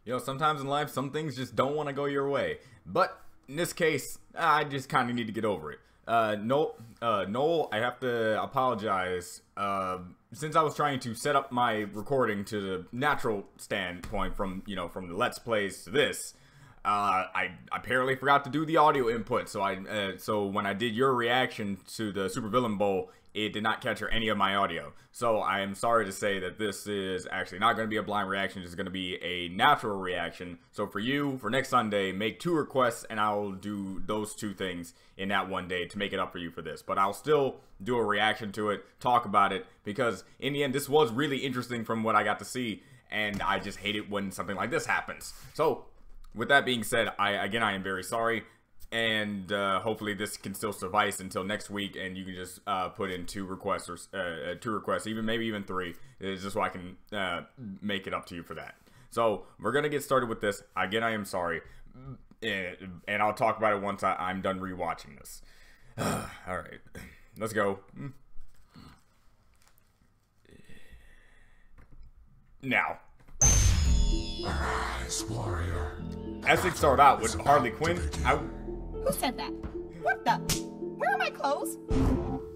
You know, sometimes in life, some things just don't want to go your way. But in this case, I just kind of need to get over it. Noel, I have to apologize. Since I was trying to set up my recording to the natural standpoint from, you know, from the Let's Plays to this, I apparently forgot to do the audio input. So when I did your reaction to the Supervillain Bowl, it did not capture any of my audio. So I am sorry to say that this is actually not going to be a blind reaction. It's going to be a natural reaction. So for you, for next Sunday, make 2 requests and I'll do those 2 things in that one day to make it up for you for this. But I'll still do a reaction to it, talk about it, because in the end, this was really interesting from what I got to see. And I just hate it when something like this happens. So with that being said, I am very sorry. And hopefully this can still suffice until next week, and you can just put in 2 requests or 2 requests, maybe even 3, just so I can make it up to you for that. So we're gonna get started with this. Again, I am sorry, and I'll talk about it once I'm done rewatching this. All right, let's go. Now, arise, warrior. as things start out with Harley Quinn, Who said that? What the? Where are my clothes?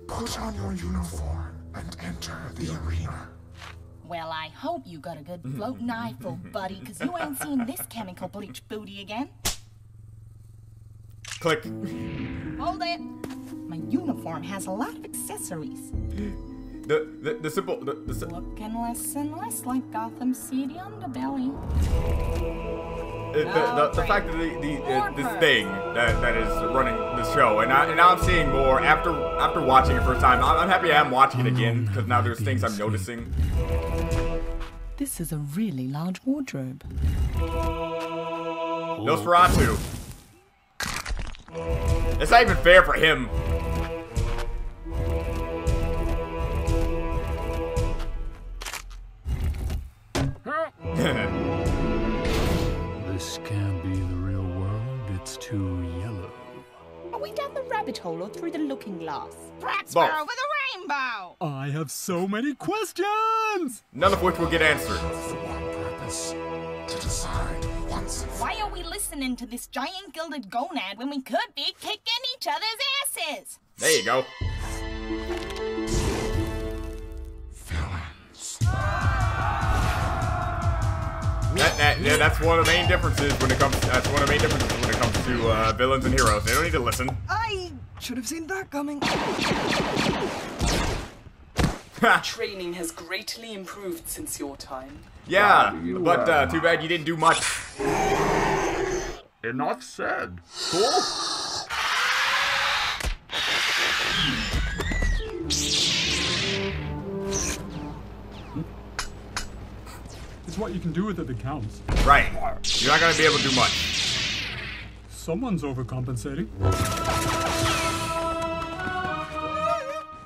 Put on your uniform and enter the arena. Well, I hope you got a good floating eyeful, buddy, because you ain't seen this chemical bleach booty again. click. Hold it. My uniform has a lot of accessories. The simple. Looking less and less like Gotham City underbelly. The fact that this thing that is running the show, and now I'm seeing more after watching it first time. I'm happy I am watching it again because now there's things I'm noticing. This is a really large wardrobe. Nosferatu. It's not even fair for him. This can't be the real world, it's too yellow. Are we down the rabbit hole or through the looking glass? Perhaps Both. we're over the rainbow! I have so many questions! None of which will get answered. For one purpose, to decide once and for Why are we listening to this giant gilded gonad when we could be kicking each other's asses? There you go. villains. Yeah, that's one of the main differences when it comes. That's one of the main differences when it comes to villains and heroes. They don't need to listen. I should have seen that coming. Training has greatly improved since your time. Yeah, but too bad you didn't do much. Enough said. Cool. It's what you can do with it that counts. Right. You're not gonna be able to do much. Someone's overcompensating.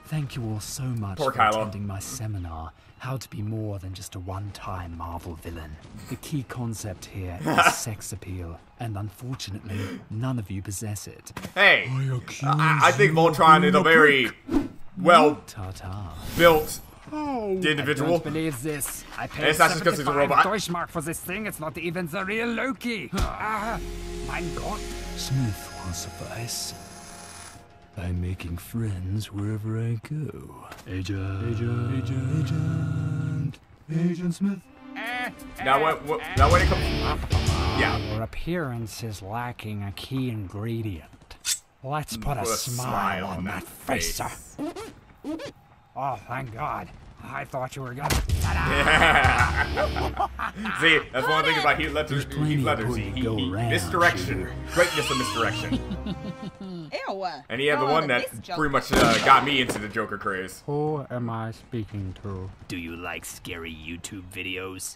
Thank you all so much Poor for Kylo. attending my seminar, How to Be More Than Just a One-Time Marvel Villain. The key concept here is sex appeal, and unfortunately, none of you possess it. Hey, I think Voltron is a very well Ta-ta. built I individual. don't believe this. I And paid it's not just 'cause he's a 75 robot. Deutschmark for this thing. It's not even the real Loki. Mein Gott. Smith will suffice. I'm making friends wherever I go. Agent Smith. Now when it comes, yeah, Your appearance is lacking a key ingredient. Let's put a smile on that face, sir. Oh, thank God. I thought you were gonna... See, that's one thing about Heath Ledger. Misdirection, greatness of misdirection. Ew. And he had the one that pretty much got me into the Joker craze. Who am I speaking to? Do you like scary YouTube videos?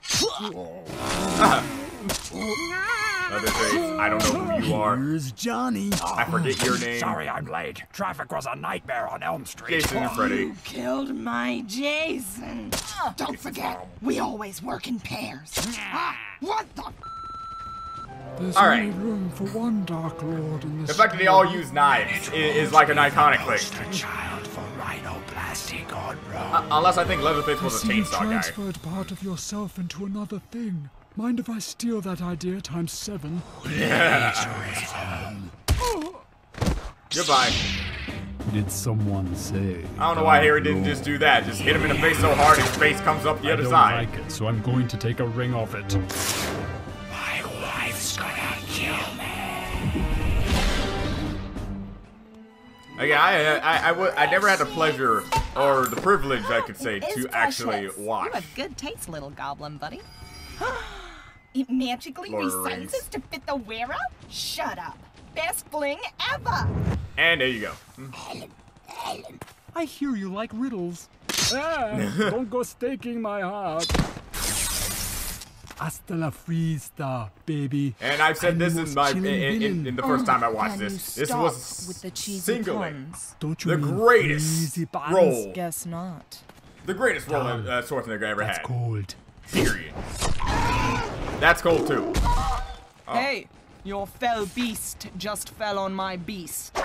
Leatherface, I don't know who you are. Here's Johnny. I forget your name. Sorry I'm late. Traffic was a nightmare on Elm Street. Jason and Freddy. Killed my Jason. Don't forget, we always work in pairs. What the? There's All right. only room for one Dark Lord in this. The fact that they all use knives is like an iconic thing. Child for rhinoplasty gone Unless I think Leatherface was a See, you chainsaw guy. transferred part of yourself into another thing. Mind if I steal that idea times 7? Goodbye. Did someone say? I don't know why Harry didn't just do that. Just hit him in the face so hard his face comes up the other side. I don't like it, so I'm going to take a ring off it. My wife's gonna kill me. Again, I never had the pleasure or the privilege, I could say, It's to actually precious. watch. You have good taste, little goblin buddy. It magically Lord of the Rings. resizes to fit the wearer? Shut up. Best fling ever. And there you go. I hear you like riddles. Don't go staking my heart. Hasta la vista, baby. And I've said this in my in the first time I watched Can this. you This stop was with the cheesy singularly puns? Don't you the mean greatest easy buns? role. Guess not. The greatest role Schwarzenegger ever That's had. cold. Period. That's cold too. Hey, your fell beast just fell on my beast.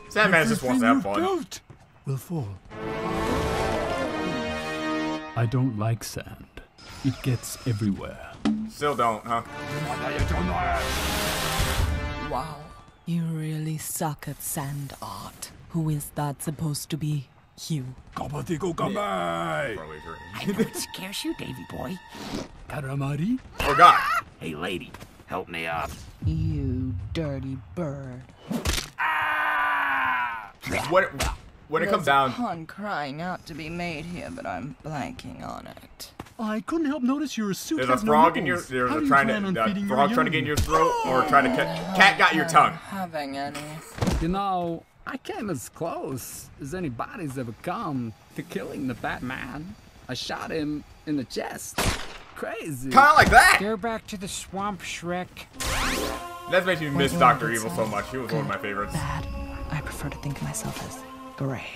Sandman just wants to have fun. Built will fall. I don't like sand. It gets everywhere. Still don't, huh? Wow, you really suck at sand art. Who is that supposed to be? You. Probably I know it scares you, Davy boy. Calamari? Forgot. Hey, lady, help me up. You dirty bird. When it comes down, Pun crying out to be made here, but I'm blanking on it. I couldn't help notice your suit there's a has no frog in your, nipples. there's How a do you trying plan on to, feeding your frog trying to get in your throat, or trying to cat got your tongue. Having any. You know, I came as close as anybody's ever come to killing the Batman. I shot him in the chest. Crazy. Kinda like that. Go back to the swamp, Shrek. That makes me miss Dr. Evil so much. He was one of my favorites. Bad. I prefer to think of myself as gray.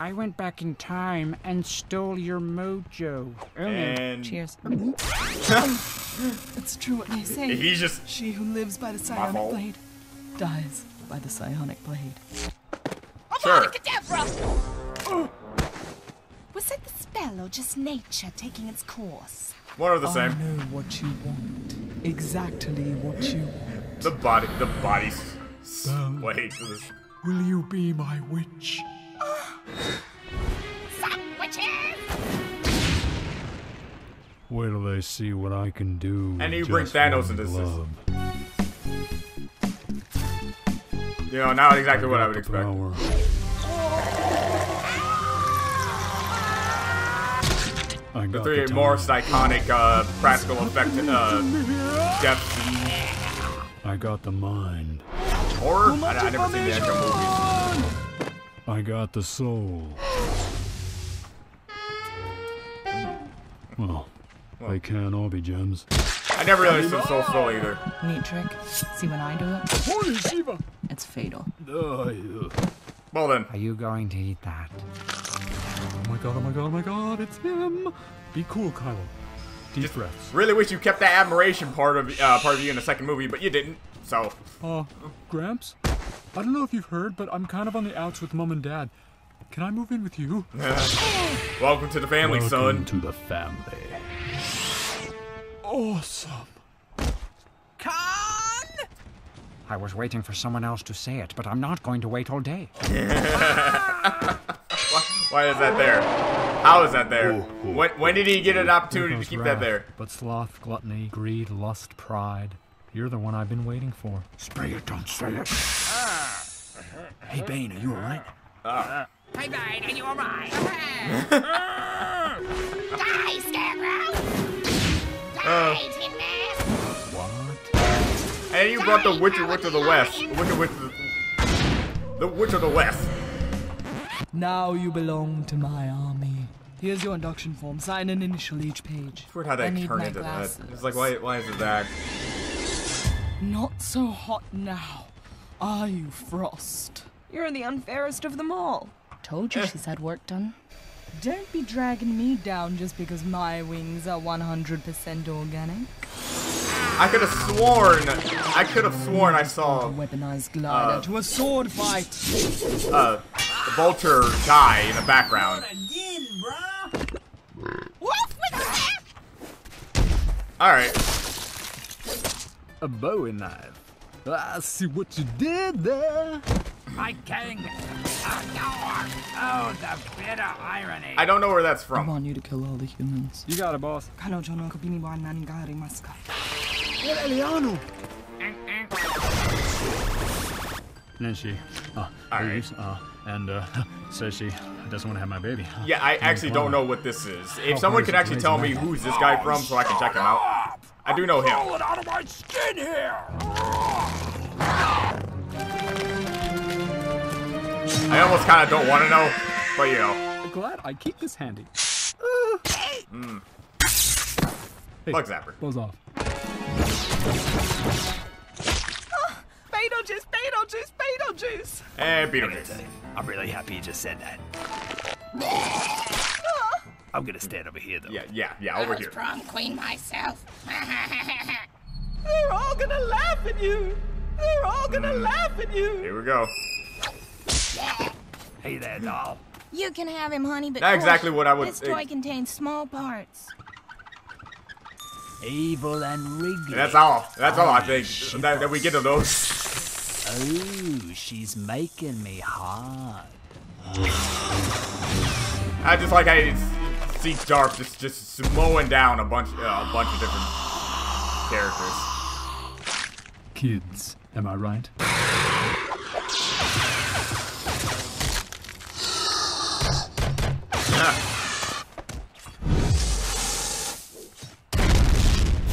I went back in time and stole your mojo. And Cheers. It's true what they say. he's just She who lives by the fault. psionic blade dies by the psionic blade. sure. Was it the spell or just nature taking its course? One of the I same. know what you want. Exactly what you want. The body's sway to this. Will you be my witch? Wait till they see what I can do. And with you bring just Thanos one into this. glove. You know, not exactly what I would The expect. power. I The got three the more time. iconic practical effect deaths I got the mind. horror. I never seen the actual movies. I got the soul. Well, they can't all be gems. I never really understood Soul Soul either. Neat trick. See when I do it? Holy Shiva! It's fatal. Well then, Are you going to eat that? Oh my god, oh my god, oh my god, it's him! Be cool, Kylo. Deep breaths. really wish you kept that admiration part of you in the second movie, but you didn't. So, Gramps? I don't know if you've heard, but I'm kind of on the outs with Mom and Dad. Can I move in with you? welcome to the family, Welcome son. to the family. Awesome. I was waiting for someone else to say it, but I'm not going to wait all day. Why is that there? How is that there? When did he get an opportunity to keep that there? But sloth, gluttony, greed, lust, pride. You're the one I've been waiting for. Spray it, don't say it. Hey, Bane, are you alright? Hey, Bane, are you alright? Die, Scarecrow! Die, Tin Man! What? And you brought the Witch of the West. The Witch of the West. Now you belong to my army. Here's your induction form. Sign and initial each page. It's weird how that need turned my into glasses. that. It's like, why is it that? Not so hot now, are you, Frost? You're the unfairest of them all. Told you she's had work done. Don't be dragging me down just because my wings are 100% organic. I could have sworn I saw A weaponized glider to a sword fight. vulture guy in the background. Alright. A Bowie knife. I see what you did there. My king! Oh, the bitter irony! I don't know where that's I from. want you to kill all the humans. You got it, boss. Eliano! And then she leaves, and says she doesn't want to have my baby. Yeah, I actually don't know what this is. If someone can actually tell me who's this guy from so I can check him out. I do know him. Pull it out of my skin here! I almost kind of don't want to know, but you know. Glad I keep this handy. Hey, Bug zapper. buzz off. Beetlejuice, Beetlejuice, Beetlejuice! And Beetlejuice. I'm really happy you just said that. I'm gonna stand over here, though. Yeah, over here. Prom queen myself. They're all gonna laugh at you! They're all gonna laugh at you! Here we go. Hey there, doll. You can have him, honey, but That's exactly what I would this think. toy contains small parts. Evil and Wrigley. That's all I think that we get to those. Oh, she's making me hot. I just like how you see Dark just mowing down a bunch of different characters. Kids, am I right?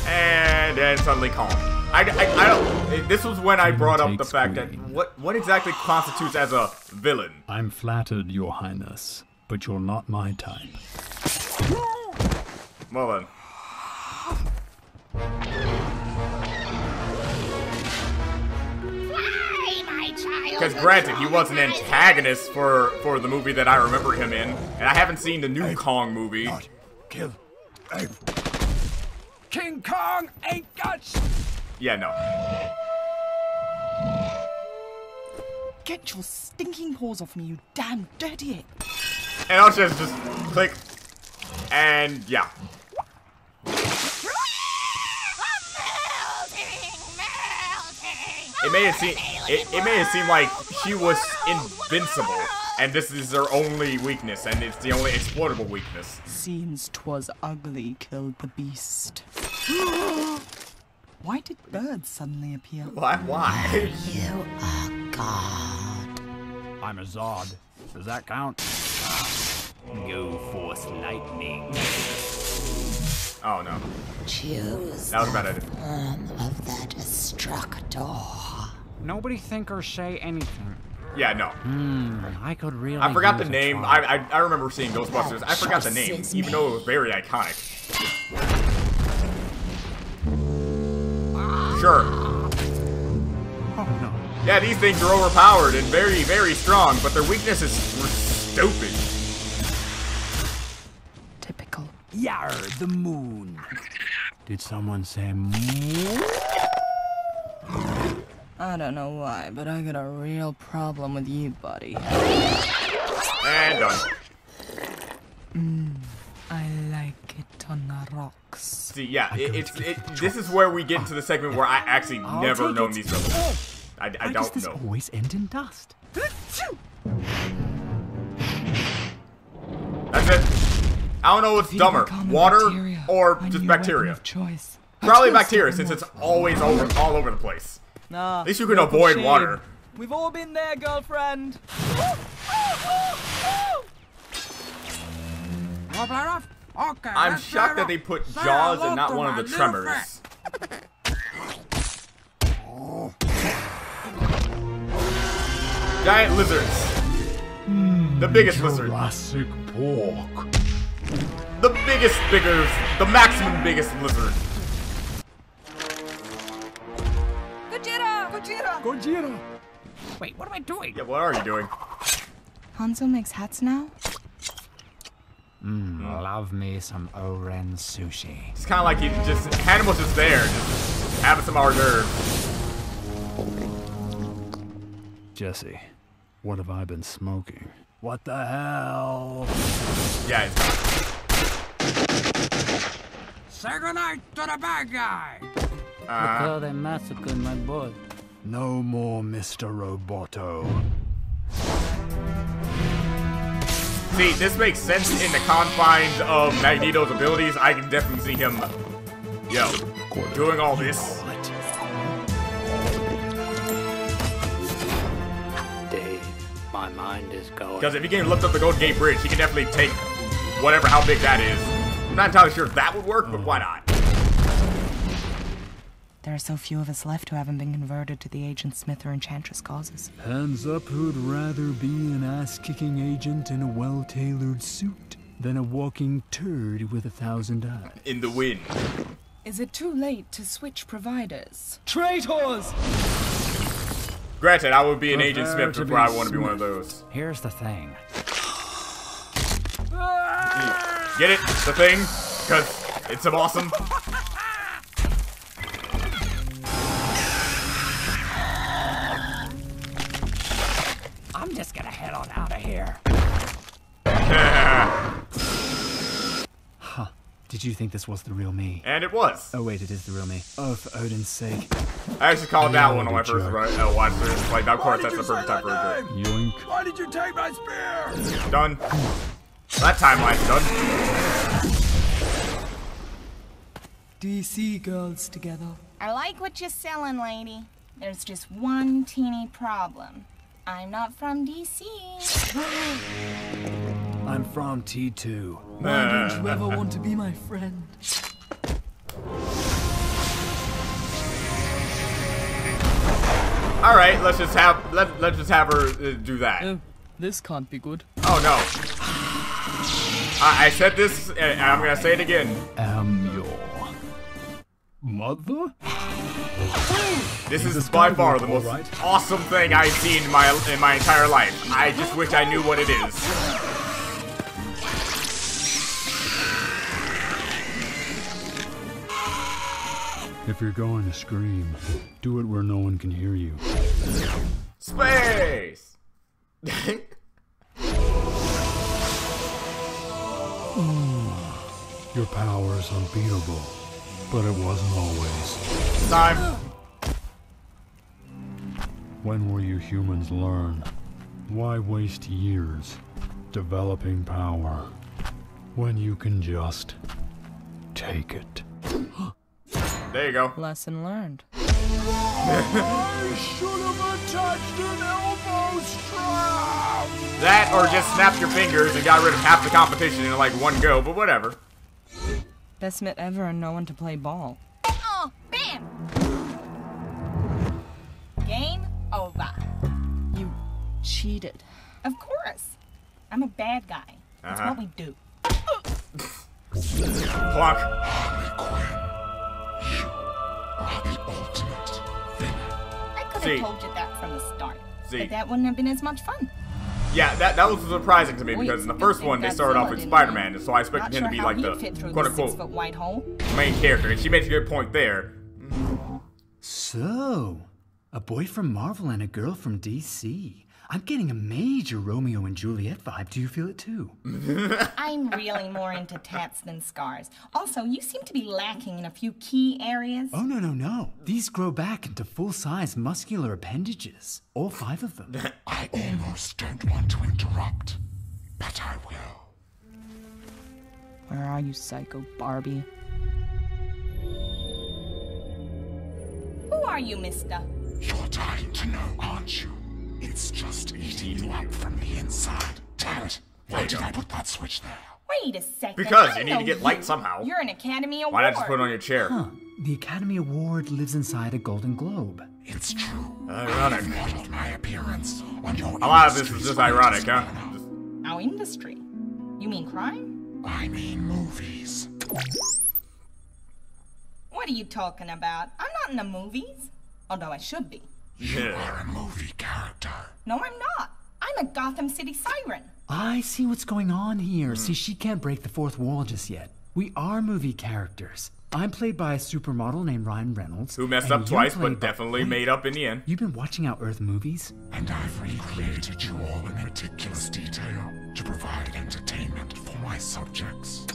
And then suddenly calm. I don't. This was when I brought up the fact that what exactly constitutes as a villain. I'm flattered, Your Highness, but you're not my type. Well then. Because granted, he was an antagonist for the movie that I remember him in, and I haven't seen the new Kong movie. Kill. Ape. King Kong ain't got Yeah, no. Get your stinking paws off me, you damn dirty ape! And I'll just click, and yeah. It made it seem like she was invincible, and this is her only weakness, and it's the only exploitable weakness. Seems 'twas ugly killed the beast. Why did birds suddenly appear? Why? You are God. I'm a Zod. Does that count? Go force lightning. Oh no. Choose That was a bad idea. form of the destructor. Nobody think or say anything. Yeah, no. I could really. I forgot the use a name. try. I remember seeing Ghostbusters. I forgot the name, even though it was very iconic. Sure. Oh no. Yeah, these things are overpowered and very, very strong, but their weakness is stupid. Typical. Yar, the moon. Did someone say moon? I don't know why, but I got a real problem with you, buddy. And done. I like it on the rocks. See, yeah, this is where we get into the segment where I actually never known these villains. I Why does don't this know. always end in dust? That's it. I don't know what's dumber, water or just bacteria. Choice. Probably bacteria, since it's always all over the place. Nah, At least you can avoid water. We've all been there, girlfriend. Okay, I'm shocked that they put Jaws and not one of the Tremors. Giant lizards. The biggest lizard. Jurassic Park. The maximum biggest lizard. Gojira. Wait, what am I doing? Yeah, what are you doing? Hanzo makes hats now? Love me some Oren sushi. It's kind of like Hannibal's just there, just having some hors d'oeuvres. Jesse, What have I been smoking? What the hell? Yeah, it's Say goodnight to the bad guy. Look how they massacred my boy. No more Mr. Roboto. See, this makes sense in the confines of Magneto's abilities. I can definitely see him, doing all this. Dave, my mind is going. Because if he can lift up the Golden Gate Bridge, he can definitely take whatever, how big that is. I'm not entirely sure if that would work, but why not? There are so few of us left who haven't been converted to the Agent Smith or Enchantress causes. Hands up who'd rather be an ass-kicking agent in a well-tailored suit than a walking turd with 1,000 eyes. In the wind. Is it too late to switch providers? Traitors! Granted, I would be an Agent Smith before I want to be one of those. Here's the thing. Get it? The thing? Because it's some awesome. I'm just gonna head on out of here. Huh. Did you think this was the real me? And it was. Oh wait, it is the real me. Oh, for Odin's sake. I actually called that one on my first watch through. Like, of course, that's the perfect time for a drink. Yoink. Why did you take my spear? Done. That timeline's done. DC girls together. I like what you're selling, lady. There's just one teeny problem. I'm not from DC. I'm from T2. Why don't you ever want to be my friend? All right, let's just have her do that. Oh, this can't be good. Oh no! I said this, and I'm gonna say it again. Am your mother? This is by far the most awesome thing I've seen in my entire life. I just wish I knew what it is. If you're going to scream, do it where no one can hear you. Space! Your power is unbeatable, but it wasn't always. Time. When will you humans learn? Why waste years developing power when you can just take it? There you go. Lesson learned. I should have attached an elbow strap! That or just snapped your fingers and got rid of half the competition in like one go, but whatever. Best met ever and no one to play ball. Oh, bam! Game over. You cheated. Of course. I'm a bad guy. That's what we do. Clock. Harley Quinn, you are the ultimate villain. I could See. have told you that from the start. See. But that wouldn't have been as much fun. Yeah, that was surprising to me Well, because in the you first think one they Godzilla started off with didn't Spider-Man, so I Not expected him sure to be how like he'd the fit through quote the unquote 6-foot white hole. main character, and she makes a good point there. So, a boy from Marvel and a girl from DC. I'm getting a major Romeo and Juliet vibe. Do you feel it too? I'm really more into tats than scars. Also, you seem to be lacking in a few key areas. Oh, no. These grow back into full-size muscular appendages. All 5 of them. I almost don't want to interrupt, but I will. Where are you, psycho Barbie? Who are you, mister? You're dying to know, aren't you? It's just eating you up from the inside. Damn it! Why did I put that switch there? Wait a second. Because I you need to know get light somehow. You're an Academy Award. Why not just put it on your chair? Huh. The Academy Award lives inside a Golden Globe. It's true. Ironic. I've modeled my appearance on your A lot of this is industry's just ironic, huh? greatest Our industry? You mean crime? I mean movies. What are you talking about? I'm not in the movies. Although I should be. You are a movie character. No, I'm not. I'm a Gotham City siren. I see what's going on here. See, she can't break the 4th wall just yet. We are movie characters. I'm played by a supermodel named Ryan Reynolds. Who messed and up you're twice, played but by- definitely Wait, made up in the end. You've been watching Out Earth movies? And I've recreated you all in meticulous detail to provide entertainment for my subjects.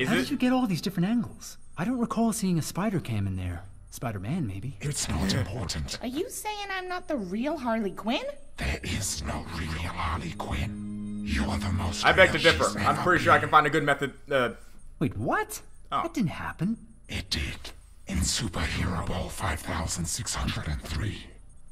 How did you get all these different angles? I don't recall seeing a spider cam in there. Spider-Man, maybe. It's not important. Are you saying I'm not the real Harley Quinn? There is no real Harley Quinn. You are the most. I beg to real differ. she's I'm ever pretty sure I been. can find a good method. Wait, what? Oh. That didn't happen. It did. In Superhero Ball 5603.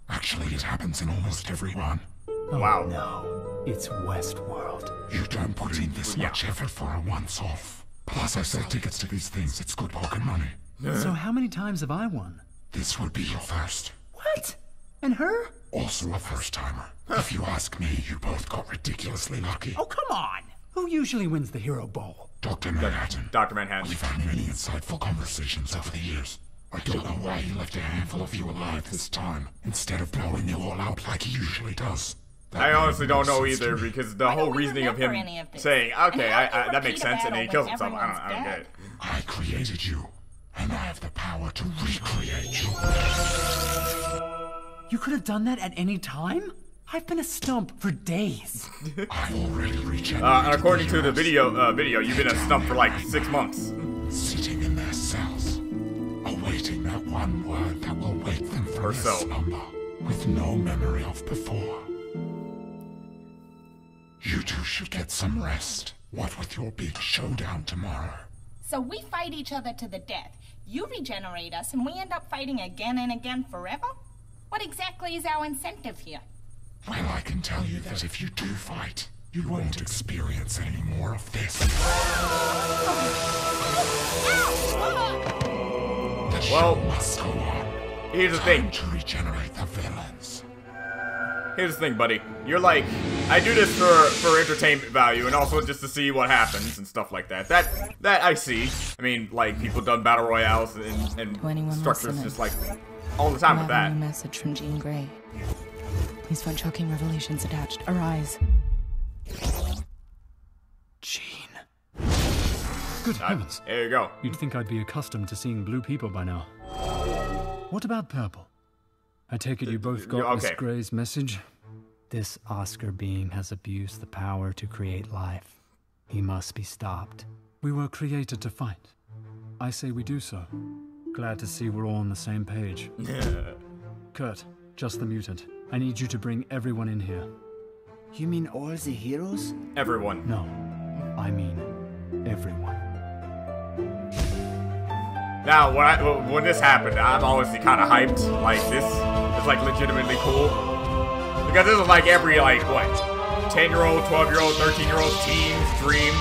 Actually, it happens in almost every one. Oh, Wow. No, it's Westworld. You don't put in this much effort for a once-off. Plus, I sell tickets to these things. It's good pocket money. So how many times have I won? This would be your first. What? And her? Also a first-timer. If you ask me, you both got ridiculously lucky. Oh, come on! Who usually wins the Hero Bowl? Dr. Manhattan. Dr. Manhattan. We've had many insightful conversations over the years. I don't know why he left a handful of you alive this time, instead of blowing you all out like he usually does. I honestly don't know either, because the whole reasoning of him saying, okay, that makes sense, and then he kills himself. I don't get it. I created you, and I have the power to recreate you. You could have done that at any time? I've been a stump for days. I've already regenerated. And according to the video, you've been a stump for like 6 months. Sitting in their cells, awaiting that one word that will wake them from their slumber, with no memory of before. You two should get some rest. What with your big showdown tomorrow? So we fight each other to the death. You regenerate us, and we end up fighting again and again forever? What exactly is our incentive here? Well, I can tell you that if you do fight, you won't experience any more of this. The show must go on. Here's the thing. To regenerate the villains. Here's the thing, buddy. You're like, I do this for entertainment value and also just to see what happens and stuff like that. That I see. I mean, like, people done battle royales and structures just like all the time with that. A message from Jean Grey. Please find shocking revelations attached. Arise. Jean. Good heavens. There you go. You'd think I'd be accustomed to seeing blue people by now. What about purple? I take it you both got Miss Grey's message? This Oscar being has abused the power to create life. He must be stopped. We were created to fight. I say we do so. Glad to see we're all on the same page. Kurt, just the mutant. I need you to bring everyone in here. You mean all the heroes? Everyone. No, I mean everyone. Now, when this happened, I'm honestly kind of hyped. Like, this is, like, legitimately cool. Because this is, like, every, like, what? 10-year-old, 12-year-old, 13-year-old teen's dream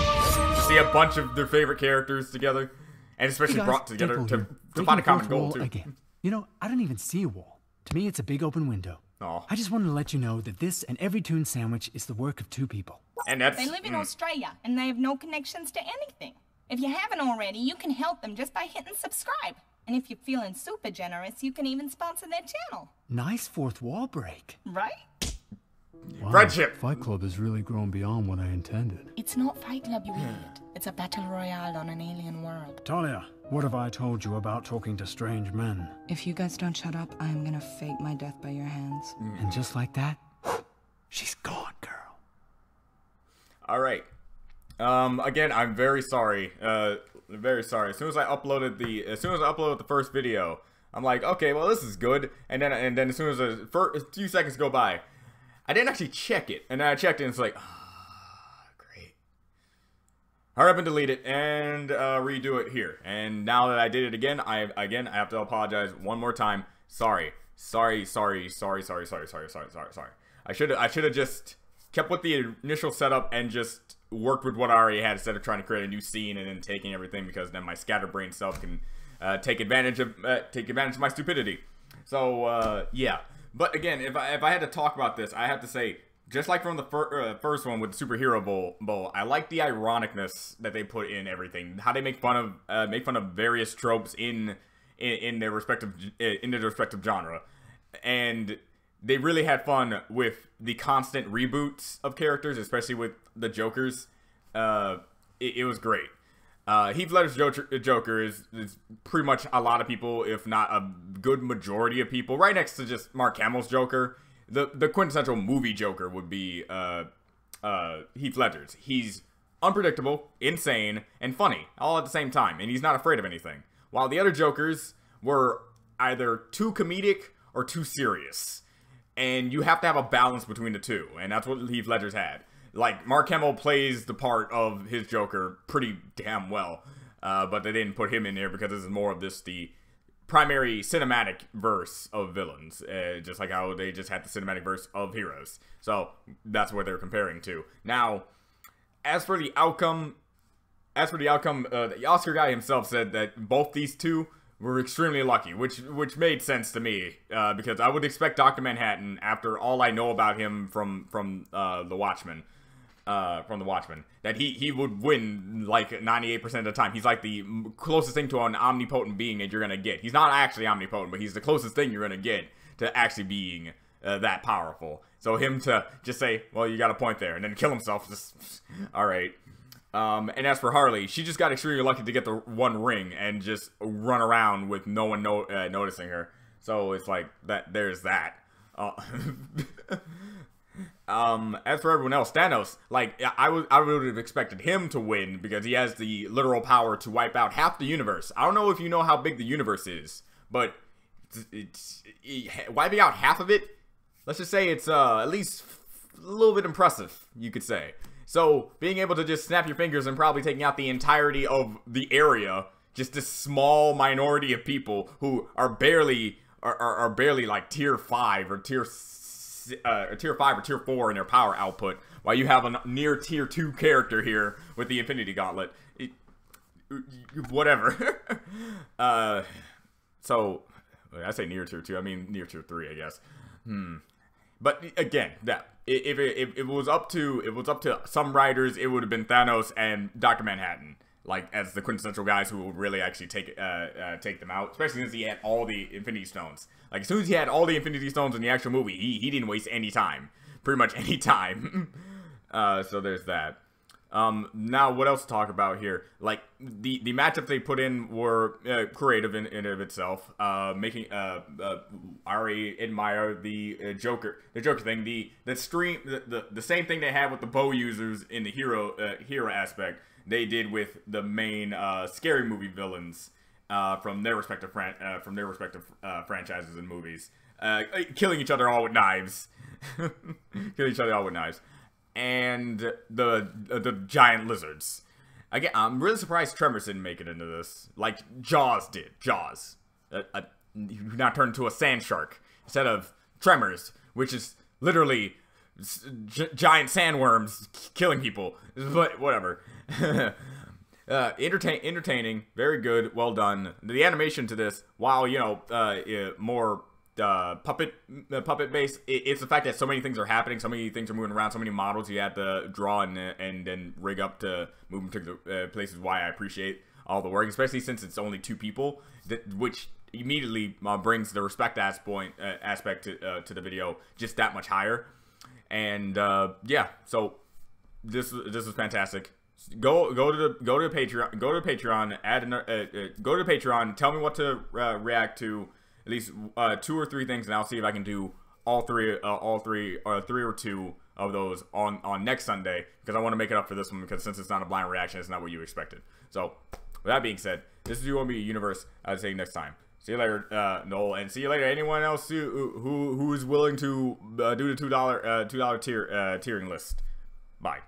to see a bunch of their favorite characters together. And especially brought together to find a common goal, too. Again. You know, I don't even see a wall. To me, it's a big open window. Oh. I just wanted to let you know that this and every TOON sandwich is the work of two people. And that's... They live in Australia, and they have no connections to anything. If you haven't already, you can help them just by hitting subscribe. And if you're feeling super generous, you can even sponsor their channel. Nice fourth wall break. Right? Wow, Friendship. Fight Club has really grown beyond what I intended. It's not Fight Club, you idiot. It's a battle royale on an alien world. Talia, what have I told you about talking to strange men? If you guys don't shut up, I'm gonna fake my death by your hands. And just like that, she's gone, girl. Alright. Again, I'm very sorry. Very sorry. As soon as I uploaded the first video, I'm like, okay, well, this is good. And then as soon as a few seconds go by, I didn't actually check it. And then I checked it, and it's like, great. Hurry up and delete it and redo it here. And now that I did it again, I have to apologize one more time. Sorry. I should have just kept with the initial setup and just worked with what I already had instead of trying to create a new scene and then taking everything, because then my scatterbrain self can take advantage of my stupidity. So yeah. But again, if I had to talk about this, I have to say, just like from the first one with the Superhero Bowl, I like the ironicness that they put in everything. How they make fun of various tropes in their respective genre, and they really had fun with the constant reboots of characters, especially with the Jokers. It was great. Heath Ledger's Joker is pretty much a lot of people, if not a good majority of people, right next to just Mark Hamill's Joker. The quintessential movie Joker would be Heath Ledger's. He's unpredictable, insane, and funny all at the same time, and he's not afraid of anything. While the other Jokers were either too comedic or too serious, and you have to have a balance between the two, and that's what Heath Ledger's had. Like, Mark Hamill plays the part of his Joker pretty damn well, but they didn't put him in there because this is more of the primary cinematic verse of villains, just like how they just had the cinematic verse of heroes. So that's what they're comparing to. Now, as for the outcome, the Oscar guy himself said that both these two were extremely lucky, which made sense to me, because I would expect Dr. Manhattan, after all I know about him from The Watchmen, that he would win like 98% of the time. He's like the closest thing to an omnipotent being that you're gonna get. He's not actually omnipotent, but he's the closest thing you're gonna get to actually being that powerful. So him to just say, well, you got a point there, and then kill himself, just all right. And as for Harley, she just got extremely lucky to get the one ring and just run around with no one noticing her. So it's like that. There's that. As for everyone else, Thanos, like I would have expected him to win because he has the literal power to wipe out half the universe. I don't know if you know how big the universe is, but it's wiping out half of it. Let's just say it's at least a little bit impressive, you could say. So being able to just snap your fingers and probably taking out the entirety of the area, just this small minority of people who are barely like tier 5 or tier 5 or tier 4 in their power output, while you have a near tier 2 character here with the Infinity Gauntlet. Whatever. So I say near tier 2, I mean near tier 3, I guess. But again, that if it was up to some writers, it would have been Thanos and Dr. Manhattan, like as the quintessential guys who will really actually take them out, especially since he had all the Infinity Stones. Like as soon as he had all the Infinity Stones in the actual movie, he didn't waste any time, pretty much any time. So there's that. Now what else to talk about here? Like the matchups they put in were creative in of itself. Making I already admire the Joker thing. The same thing they had with the bow users in the hero aspect, they did with the main scary movie villains from their respective franchises and movies, killing each other all with knives. And the giant lizards. Again, I'm really surprised Tremors didn't make it into this. Like Jaws did. Jaws. Now turned into a sand shark instead of Tremors, which is literally giant sandworms killing people. But whatever. Entertaining, very good, well done. The animation to this, while more puppet based, it's the fact that so many things are happening, so many things are moving around, so many models you have to draw and then rig up to move them to the places. Why I appreciate all the work, especially since it's only 2 people, which immediately brings the respect aspect to the video just that much higher. And yeah, so this was fantastic. Go to Patreon. Go to Patreon. Go to Patreon. Tell me what to react to. At least 2 or 3 things, and I'll see if I can do all three or 2 of those on next Sunday, because I want to make it up for this one, because since it's not a blind reaction, it's not what you expected. So with that being said, this is UMB Universe. I'll see you next time. See you later, Noel, and see you later. Anyone else who is willing to do the $2 tiering list. Bye.